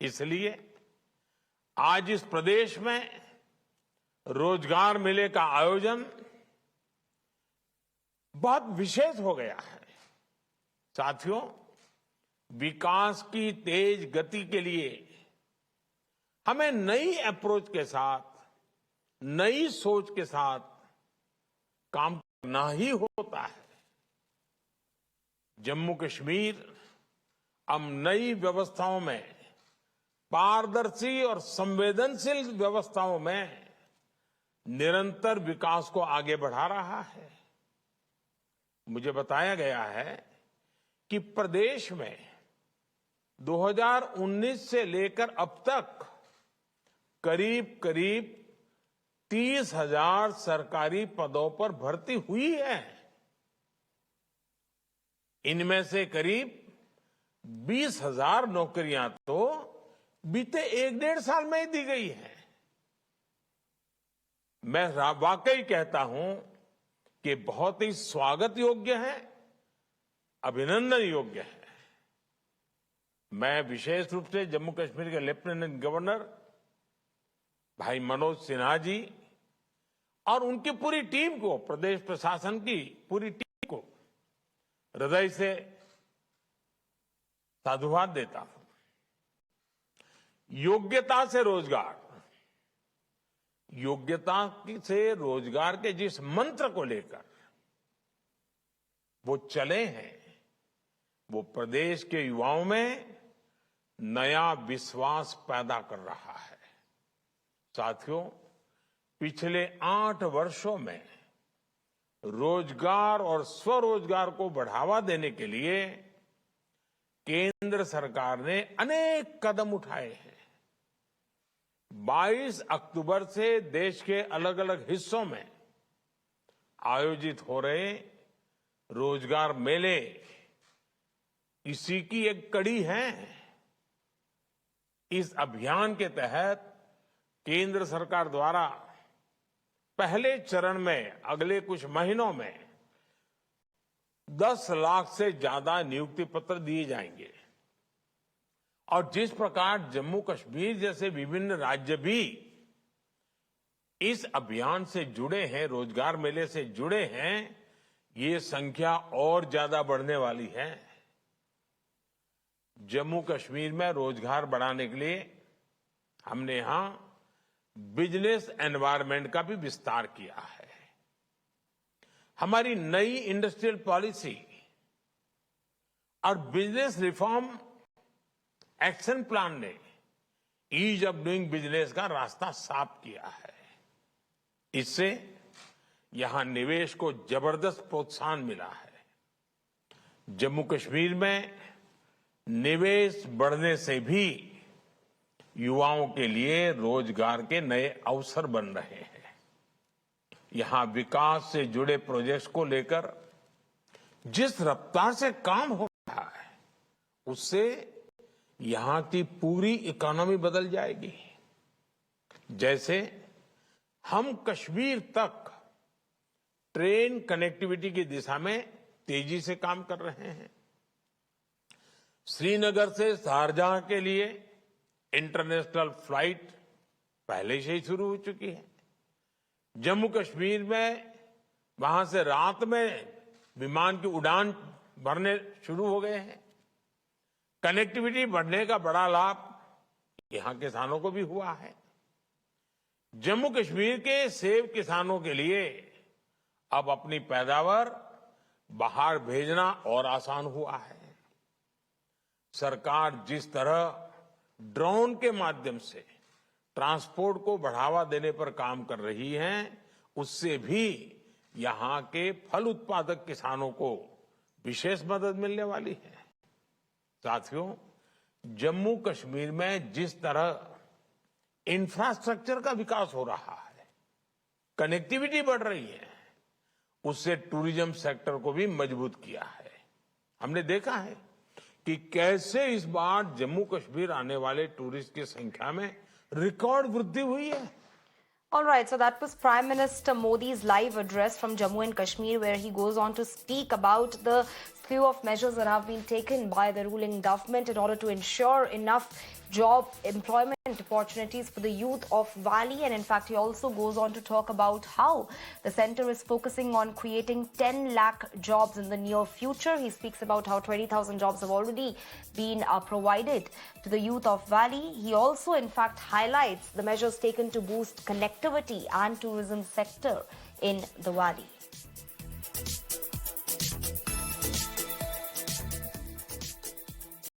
इसलिए आज इस प्रदेश में रोजगार मेले का आयोजन बहुत विशेष हो गया है। साथियों, विकास की तेज गति के लिए हमें नई अप्रोच के साथ, नई सोच के साथ काम करना ही होता है। जम्मू कश्मीर अब नई व्यवस्थाओं में, पारदर्शी और संवेदनशील व्यवस्थाओं में निरंतर विकास को आगे बढ़ा रहा है। मुझे बताया गया है कि प्रदेश में 2019 से लेकर अब तक करीब करीब 30,000 सरकारी पदों पर भर्ती हुई है। इनमें से करीब 20,000 नौकरियां तो बीते 1-1.5 साल में ही दी गई है। मैं वाकई कहता हूं कि बहुत ही स्वागत योग्य है, अभिनंदन योग्य है। मैं विशेष रूप से जम्मू कश्मीर के लेफ्टिनेंट गवर्नर भाई मनोज सिन्हा जी और उनकी पूरी टीम को, प्रदेश प्रशासन की पूरी टीम को हृदय से साधुवाद देता हूं। योग्यता से रोजगार, योग्यता से रोजगार के जिस मंत्र को लेकर वो चले हैं, वो प्रदेश के युवाओं में नया विश्वास पैदा कर रहा है। साथियों, पिछले 8 वर्षों में रोजगार और स्वरोजगार को बढ़ावा देने के लिए केंद्र सरकार ने अनेक कदम उठाए हैं। 22 अक्टूबर से देश के अलग अलग हिस्सों में आयोजित हो रहे रोजगार मेले इसी की एक कड़ी है। इस अभियान के तहत केंद्र सरकार द्वारा पहले चरण में अगले कुछ महीनों में 10 लाख से ज्यादा नियुक्ति पत्र दिए जाएंगे। और जिस प्रकार जम्मू कश्मीर जैसे विभिन्न राज्य भी इस अभियान से जुड़े हैं, रोजगार मेले से जुड़े हैं, ये संख्या और ज्यादा बढ़ने वाली है। जम्मू कश्मीर में रोजगार बढ़ाने के लिए हमने यहां बिजनेस एनवायरनमेंट का भी विस्तार किया है। हमारी नई इंडस्ट्रियल पॉलिसी और बिजनेस रिफॉर्म एक्शन प्लान ने ईज ऑफ डूइंग बिजनेस का रास्ता साफ किया है। इससे यहां निवेश को जबरदस्त प्रोत्साहन मिला है। जम्मू कश्मीर में निवेश बढ़ने से भी युवाओं के लिए रोजगार के नए अवसर बन रहे हैं। यहां विकास से जुड़े प्रोजेक्ट्स को लेकर जिस रफ्तार से काम हो रहा है, उससे यहां की पूरी इकोनॉमी बदल जाएगी। जैसे हम कश्मीर तक ट्रेन कनेक्टिविटी की दिशा में तेजी से काम कर रहे हैं। श्रीनगर से शारजाह के लिए इंटरनेशनल फ्लाइट पहले से ही शुरू हो चुकी है। जम्मू कश्मीर में वहां से रात में विमान की उड़ान भरने शुरू हो गए हैं। कनेक्टिविटी बढ़ने का बड़ा लाभ यहां किसानों को भी हुआ है। जम्मू कश्मीर के सेब किसानों के लिए अब अपनी पैदावार बाहर भेजना और आसान हुआ है। सरकार जिस तरह ड्रोन के माध्यम से ट्रांसपोर्ट को बढ़ावा देने पर काम कर रही है, उससे भी यहां के फल उत्पादक किसानों को विशेष मदद मिलने वाली है। साथियों, जम्मू कश्मीर में जिस तरह इंफ्रास्ट्रक्चर का विकास हो रहा है, कनेक्टिविटी बढ़ रही है, उससे टूरिज्म सेक्टर को भी मजबूत किया है। हमने देखा है कि कैसे इस बार जम्मू कश्मीर आने वाले टूरिस्ट की संख्या में रिकॉर्ड वृद्धि हुई है। All right, so that was Prime Minister Modi's live address from Jammu and Kashmir, where he goes on to speak about the slew of measures that have been taken by the ruling government in order to ensure enough job employment opportunities for the youth of Valley. And in fact, he also goes on to talk about how the center is focusing on creating 10 lakh jobs in the near future. He speaks about how 20,000 jobs have already been provided to the youth of Valley. He also, in fact, highlights the measures taken to boost connectivity and tourism sector in the Valley.